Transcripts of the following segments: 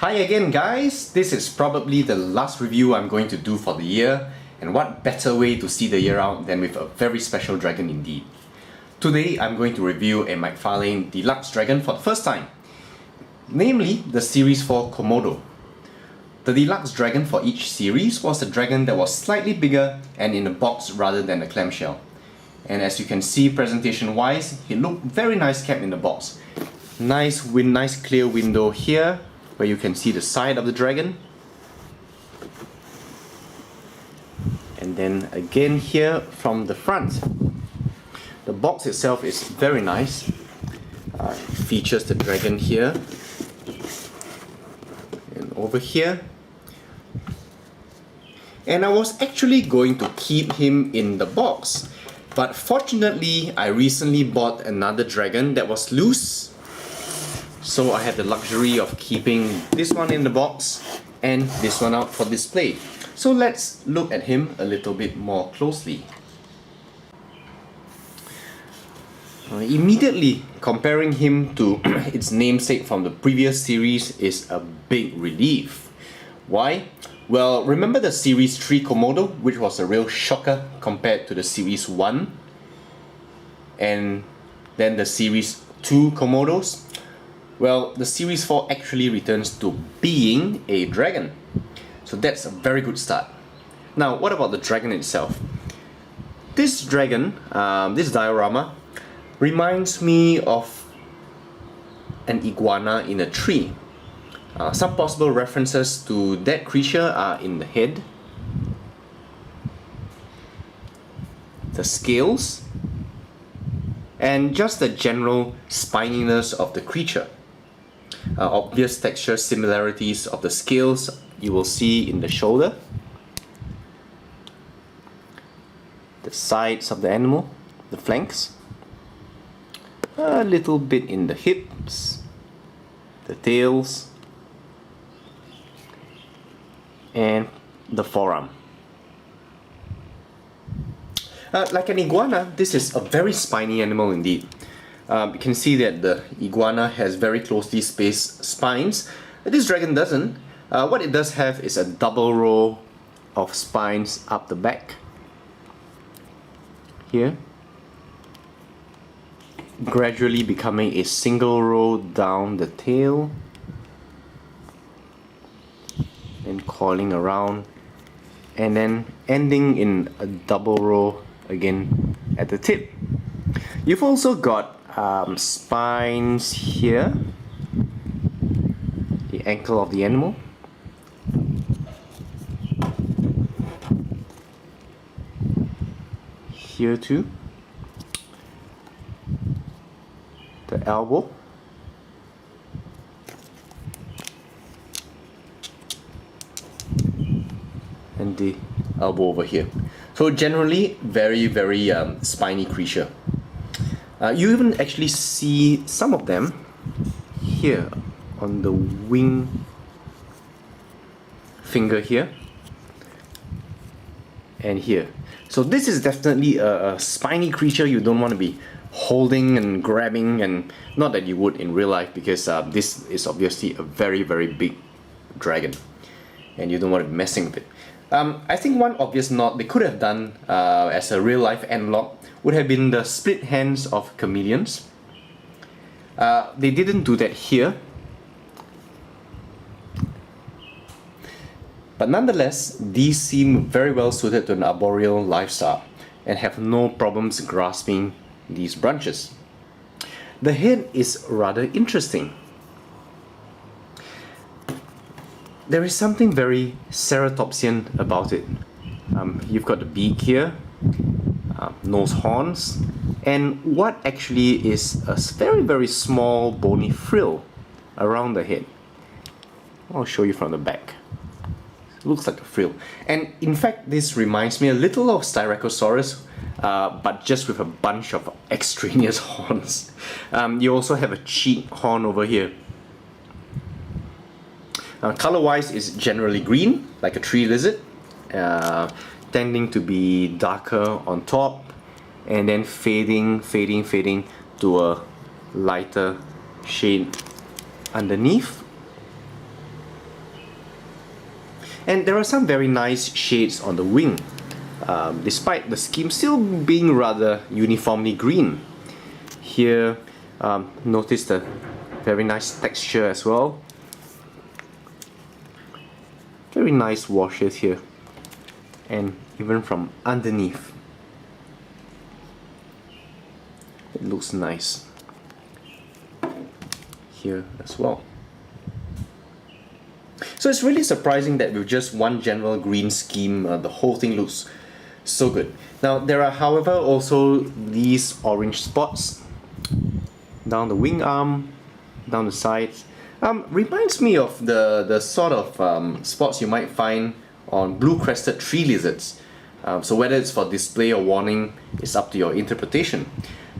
Hi again guys, this is probably the last review I'm going to do for the year, and what better way to see the year out than with a very special dragon indeed. Today I'm going to review a McFarlane deluxe dragon for the first time, namely the Series 4 Komodo. The deluxe dragon for each series was a dragon that was slightly bigger and in a box rather than a clamshell. And as you can see presentation wise, it looked very nice kept in the box. Nice clear window here where you can see the side of the dragon, and then again here from the front. The box itself is very nice. It features the dragon here and over here, and I was actually going to keep him in the box, but fortunately I recently bought another dragon that was loose. So I had the luxury of keeping this one in the box and this one out for display. So let's look at him a little bit more closely. Immediately comparing him to its namesake from the previous series is a big relief. Why? Well, remember the Series 3 Komodo, which was a real shocker compared to the Series 1? And then the Series 2 Komodos? Well, the Series 4 actually returns to being a dragon. So that's a very good start. Now, what about the dragon itself? This dragon, this diorama, reminds me of an iguana in a tree. Some possible references to that creature are in the head, the scales, and just the general spininess of the creature. Obvious texture similarities of the scales you will see in the shoulder, the sides of the animal, the flanks, a little bit in the hips, the tails, and the forearm. Like an iguana, this is a very spiny animal indeed. You can see that the iguana has very closely spaced spines. This dragon doesn't. What it does have is a double row of spines up the back here, gradually becoming a single row down the tail and coiling around, and then ending in a double row again at the tip. You've also got spines here, the ankle of the animal, here too, the elbow, and the elbow over here. So generally very spiny creature. You even actually see some of them here on the wing finger here and here. So this is definitely a spiny creature you don't want to be holding and grabbing, and not that you would in real life, because this is obviously a very big dragon and you don't want to be messing with it. I think one obvious nod they could have done as a real life analog would have been the split hands of chameleons. They didn't do that here, but nonetheless these seem very well suited to an arboreal lifestyle and have no problems grasping these branches. The head is rather interesting. There is something very ceratopsian about it. You've got the beak here, nose horns, and what actually is a very small bony frill around the head. I'll show you from the back. It looks like a frill. And in fact, this reminds me a little of Styracosaurus, but just with a bunch of extraneous horns. You also have a cheek horn over here. Color-wise is generally green, like a tree lizard, tending to be darker on top and then fading to a lighter shade underneath. And there are some very nice shades on the wing, despite the scheme still being rather uniformly green. Here, notice the very nice texture as well. Very nice washes here, and even from underneath, it looks nice here as well. So it's really surprising that with just one general green scheme, the whole thing looks so good. Now there are, however, also these orange spots down the wing arm, down the sides. Reminds me of the sort of spots you might find on blue-crested tree lizards. So whether it's for display or warning, it's up to your interpretation.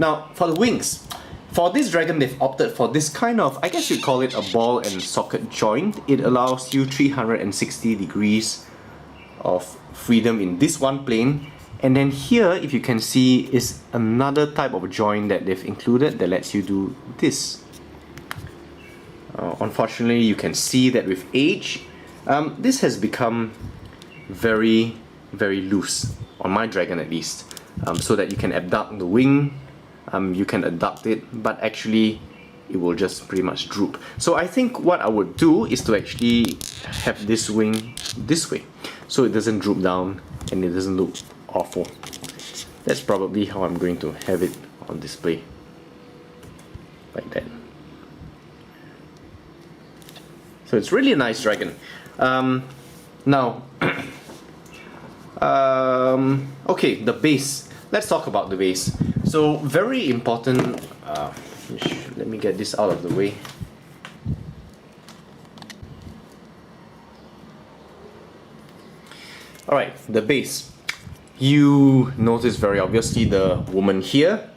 Now for the wings, for this dragon they've opted for this kind of, I guess you'd call it a ball and socket joint. It allows you 360 degrees of freedom in this one plane. And then here, if you can see, is another type of joint that they've included that lets you do this. Unfortunately, you can see that with age, this has become very, very loose, on my dragon at least, so that you can abduct the wing, you can adduct it, but actually it will just pretty much droop. So I think what I would do is to actually have this wing this way, so it doesn't droop down and it doesn't look awful. That's probably how I'm going to have it on display, like that. So it's really a nice dragon. Now, okay, the base. Let's talk about the base. So very important. Let me get this out of the way. All right, the base. You notice very obviously the woman here,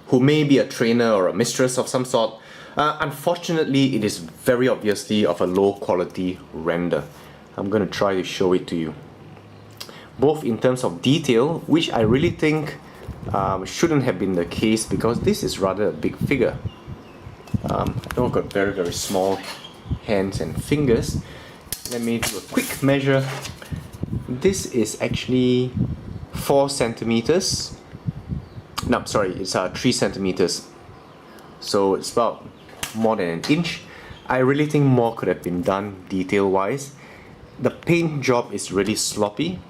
who may be a trainer or a mistress of some sort. Unfortunately, it is very obviously of a low quality render. I'm going to try to show it to you. Both in terms of detail, which I really think shouldn't have been the case because this is rather a big figure. I know I've got very, very small hands and fingers. Let me do a quick measure. This is actually 4 centimeters. No, sorry, it's 3 centimeters. So it's about more than an inch. I really think more could have been done detail-wise. The paint job is really sloppy.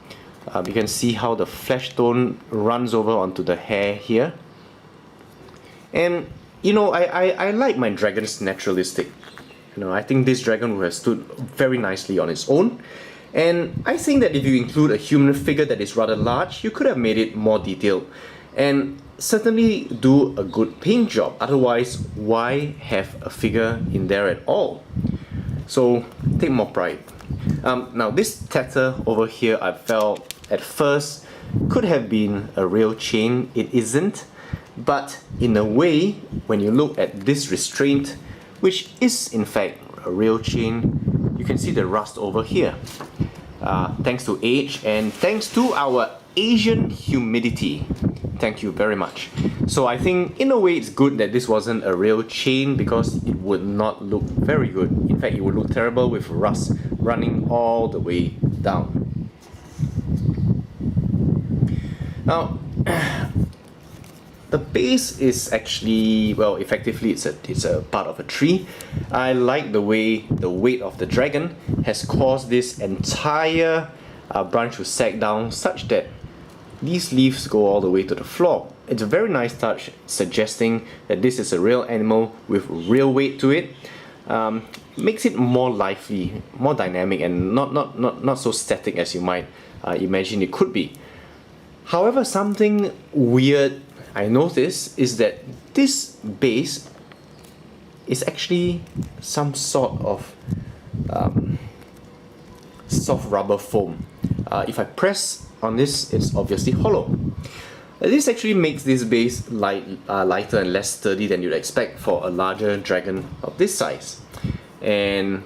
You can see how the flesh tone runs over onto the hair here. And you know, I like my dragons naturalistic. You know, I think this dragon would have stood very nicely on its own. And I think that if you include a human figure that is rather large, you could have made it more detailed. And certainly do a good paint job. Otherwise, why have a figure in there at all? So take more pride. Now this tether over here, I felt at first could have been a real chain. It isn't, but in a way, when you look at this restraint, which is in fact a real chain, you can see the rust over here. Thanks to age and thanks to our Asian humidity. Thank you very much. So I think in a way it's good that this wasn't a real chain because it would not look very good. In fact, it would look terrible with rust running all the way down. Now, the base is actually, well, effectively it's a part of a tree. I like the way the weight of the dragon has caused this entire branch to sag down such that these leaves go all the way to the floor. It's a very nice touch, suggesting that this is a real animal with real weight to it. Makes it more lively, more dynamic, and not so static as you might imagine it could be. However, something weird I noticed is that this base is actually some sort of soft rubber foam. If I press on this, it's obviously hollow. This actually makes this base lighter and less sturdy than you'd expect for a larger dragon of this size. And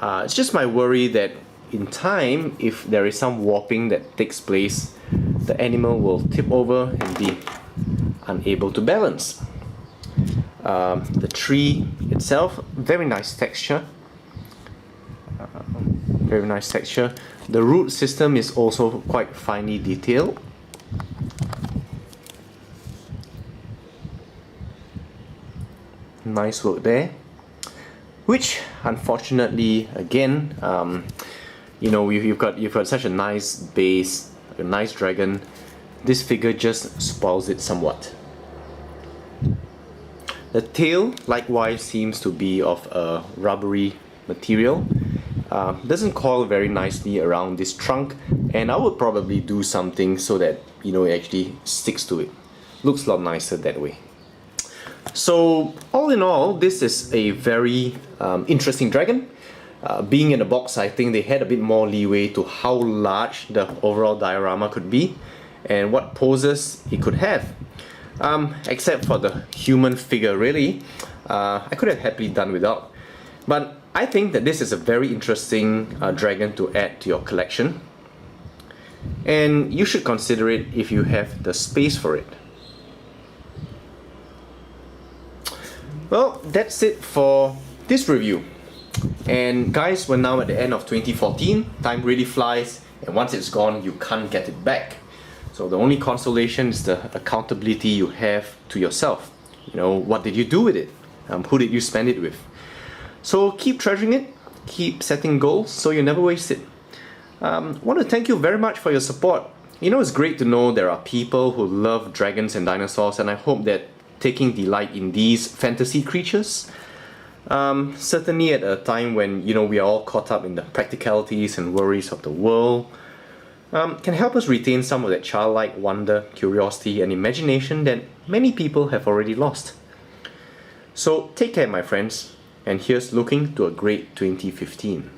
it's just my worry that in time, if there is some warping that takes place, the animal will tip over and be unable to balance. The tree itself, very nice texture. Very nice texture. The root system is also quite finely detailed. Nice work there. Which, unfortunately, again, you know, you've got such a nice base, a nice dragon. This figure just spoils it somewhat. The tail, likewise, seems to be of a rubbery material. Doesn't coil very nicely around this trunk, and I would probably do something so that, you know, it actually sticks to it. Looks a lot nicer that way. So all in all, this is a very interesting dragon. Being in a box, I think they had a bit more leeway to how large the overall diorama could be and what poses it could have. Except for the human figure, really, I could have happily done without. But I think that this is a very interesting dragon to add to your collection, and you should consider it if you have the space for it. Well, that's it for this review. And guys, we're now at the end of 2014. Time really flies, and once it's gone, you can't get it back. So the only consolation is the accountability you have to yourself. You know, what did you do with it? Who did you spend it with? So keep treasuring it, keep setting goals so you never waste it. I want to thank you very much for your support. You know, it's great to know there are people who love dragons and dinosaurs, and I hope that taking delight in these fantasy creatures, certainly at a time when, you know, we are all caught up in the practicalities and worries of the world, can help us retain some of that childlike wonder, curiosity and imagination that many people have already lost. So take care, my friends, and here's looking to a great 2015.